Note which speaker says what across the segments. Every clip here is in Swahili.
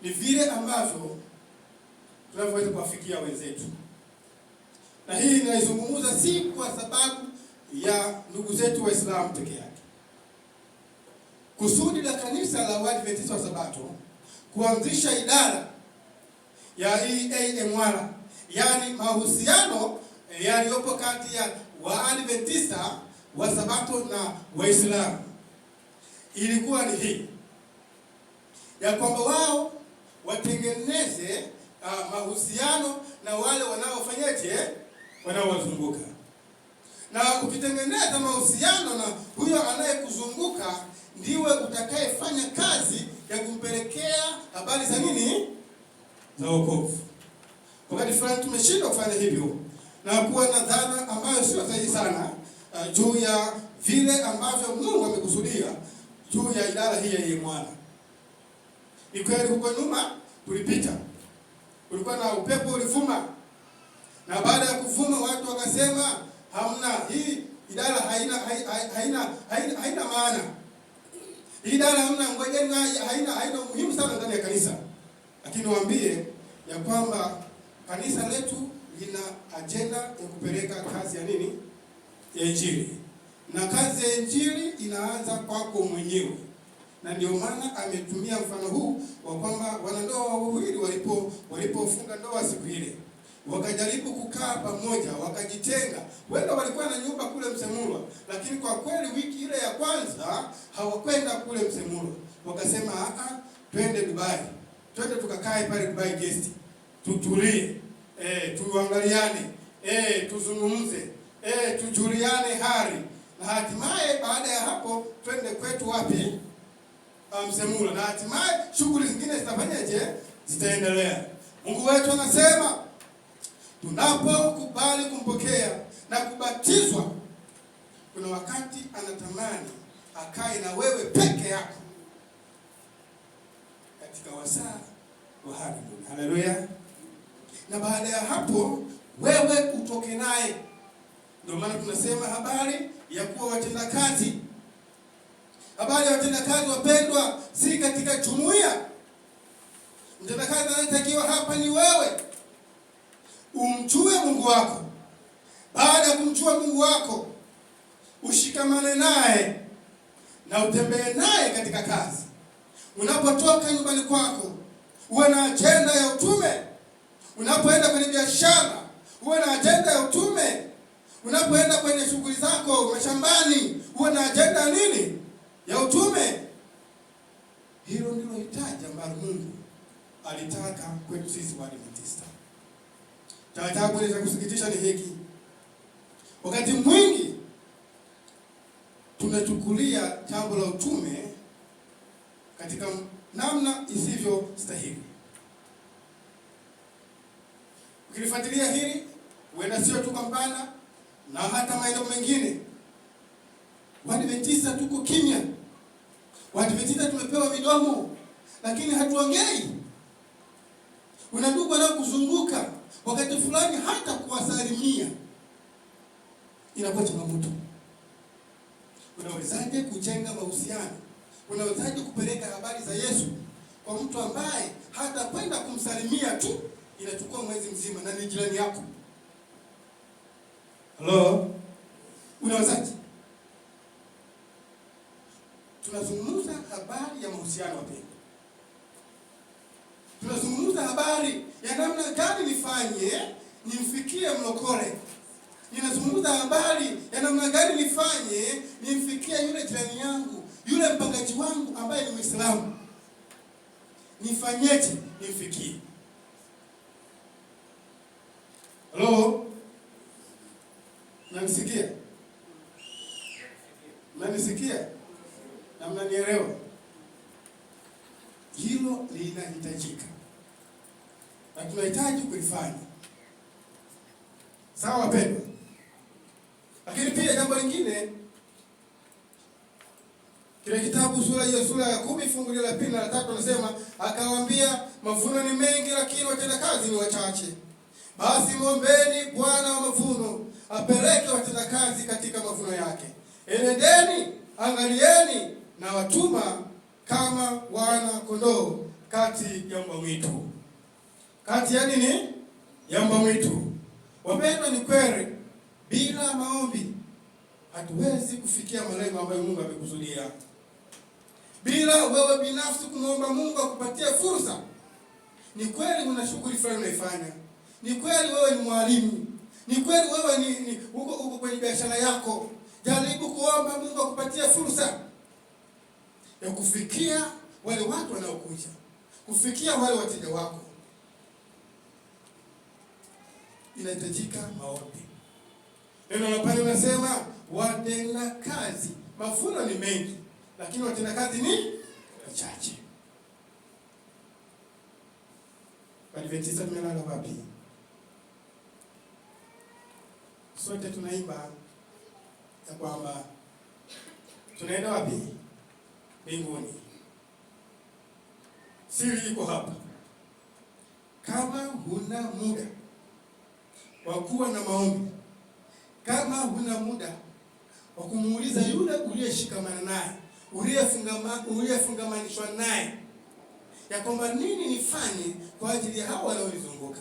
Speaker 1: ni vile ambavyo tunavyoweza kuwafikia wenzetu. Na hii ninaizungumza si kwa sababu ya ndugu zetu Waislamu peke yake. Kusudi la kanisa la Waadventista wa Sabato kuanzisha idara ya EAMR, yani mahusiano yaliyopo kati ya Waadventista wa Sabato na Waislamu, ilikuwa ni hii ya kwamba wao watengeneze mahusiano na wale wanaowazunguka. Na ukitengeneza mahusiano na huyo anayekuzunguka, ndiwe utakayefanya kazi ya kumpelekea habari za nini? Za wokovu. Wakati fulani tumeshindwa kufanya hivyo na kuwa na dhana ambayo sio sahihi sana juu ya vile ambavyo Mungu amekusudia juu ya idara hii ya EAMR. Ni kweli huko nyuma tulipita, kulikuwa na upepo ulivuma, na baada ya kuvuma watu wakasema hamna, hii idara haina maana. Hii idara hamna, ngojeni, haina muhimu sana ndani ya kanisa. Lakini niwaambie ya kwamba kanisa letu lina agenda ya kupeleka kazi ya nini? Ya Injili. Na kazi ya Injili inaanza kwako mwenyewe. Na ndio maana ametumia mfano huu wa kwamba wanandoa wawili walipofunga ndoa siku ile, wakajaribu kukaa pamoja, wakajitenga. Wenda walikuwa na nyumba kule Msemulwa, lakini kwa kweli wiki ile ya kwanza hawakwenda kule Msemulwa. Wakasema twende Dubai. Twende tukakae pale Dubai guest. Tutulie, tuangaliane, tuzungumze, tujuliane hali. Na hatimaye baada ya hapo twende kwetu wapi? Msemulwa. Na hatimaye shughuli zingine zitafanyaje? Zitaendelea. Mungu wetu anasema tunapokubali kumpokea na kubatizwa, kuna wakati anatamani akae na wewe peke yako katika wasaa wa honeymoon. Haleluya. Na baada ya hapo wewe utoke naye. Ndio maana tunasema habari ya kuwa watendakazi. Habari ya watendakazi, wapendwa, si katika jumuiya. Mtendakazi anayetakiwa hapa ni wewe. Umjue Mungu wako. Baada ya kumjua Mungu wako, ushikamane naye na utembee naye katika kazi. Unapotoka nyumbani kwako, uwe na agenda ya utume. Unapoenda kwenye biashara, uwe na agenda ya utume. Unapoenda kwenye shughuli zako mashambani, uwe na agenda nini? Ya utume. Hilo ndilo hitaji ambalo Mungu alitaka kwetu sisi Waadventista. Taajabu cha kusikitisha ni hiki. Wakati mwingi tunachukulia jambo la utume katika namna isivyo stahili. Ukilifuatilia hili, huenda sio tu Kampala na hata maeneo mengine, Waadventista tuko kimya. Waadventista tumepewa midomo, lakini hatuongei. Una ndugu wanaokuzunguka, wakati fulani hata kuwasalimia inakuwa changamoto. Unawezaje kujenga mahusiano? Unawezaje kupeleka habari za Yesu kwa mtu ambaye hata kwenda kumsalimia tu inachukua mwezi mzima na ni jirani yako? Hello? Unawezaje? Tunazungumza habari ya mahusiano wapendwa. Tunazungumza habari ya namna gani nifanye nimfikie mlokole. Ninazungumza habari ya namna gani nifanye nimfikie yule jirani yangu, yule mpangaji wangu ambaye ni Muislamu. Nifanyeje nimfikie? Hello? Mnanisikia? Mnanisikia? Na mnanielewa? Hilo linahitajika. Na tunahitaji kulifanya. Sawa wapendwa? Lakini pia jambo lingine, kile kitabu sura ya 10 fungu la 2 na 3 anasema, akawaambia mavuno ni mengi lakini watendakazi ni wachache. Basi muombeeni Bwana wa mavuno apeleke watendakazi katika mavuno yake. Enendeni, angalieni na watuma kama wana kondoo kati ya mbwa mwitu. Kati ya nini? Ya mbwa mwitu. Wapendwa, ni kweli bila maombi hatuwezi kufikia malengo ambayo Mungu amekusudia. Bila wewe binafsi kumwomba Mungu akupatie fursa. Ni kweli una shughuli fulani unaifanya. Ni kweli wewe ni mwalimu. Ni kweli wewe ni uko kwenye biashara yako. Jaribu kuomba Mungu akupatie fursa ya kufikia wale watu wanaokuja, kufikia wale wateja wako. Inahitajika maombi. Neno la Bwana linasema watenda kazi, mavuno ni mengi, lakini watenda kazi ni wachache. Adventista tumelala wapi? Sote tunaimba ya kwamba tunaenda wapi? Mbinguni. Siri iko hapa. Kama huna muda wa kuwa na maombi, kama huna muda wa kumuuliza yule uliyeshikamana naye, uliyefungamanishwa naye, ya kwamba nini nifanye kwa ajili ya hao wanaonizunguka,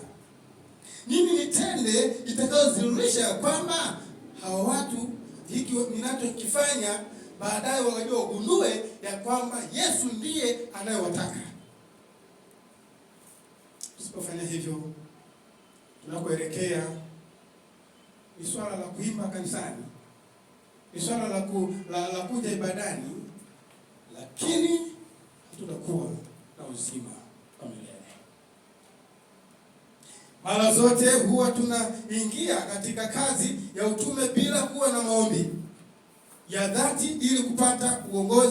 Speaker 1: nini nitende itakayodhihirisha kwamba hawa watu hiki ninachokifanya baadaye wajue ugundue ya kwamba Yesu ndiye anayewataka. Usipofanya hivyo, tunakoelekea ni swala la kuimba kanisani, ni swala la kuja ibadani, lakini hatutakuwa na uzima wa milele. Mara zote huwa tunaingia katika kazi ya utume bila kuwa na maombi ya dhati ili kupata uongozi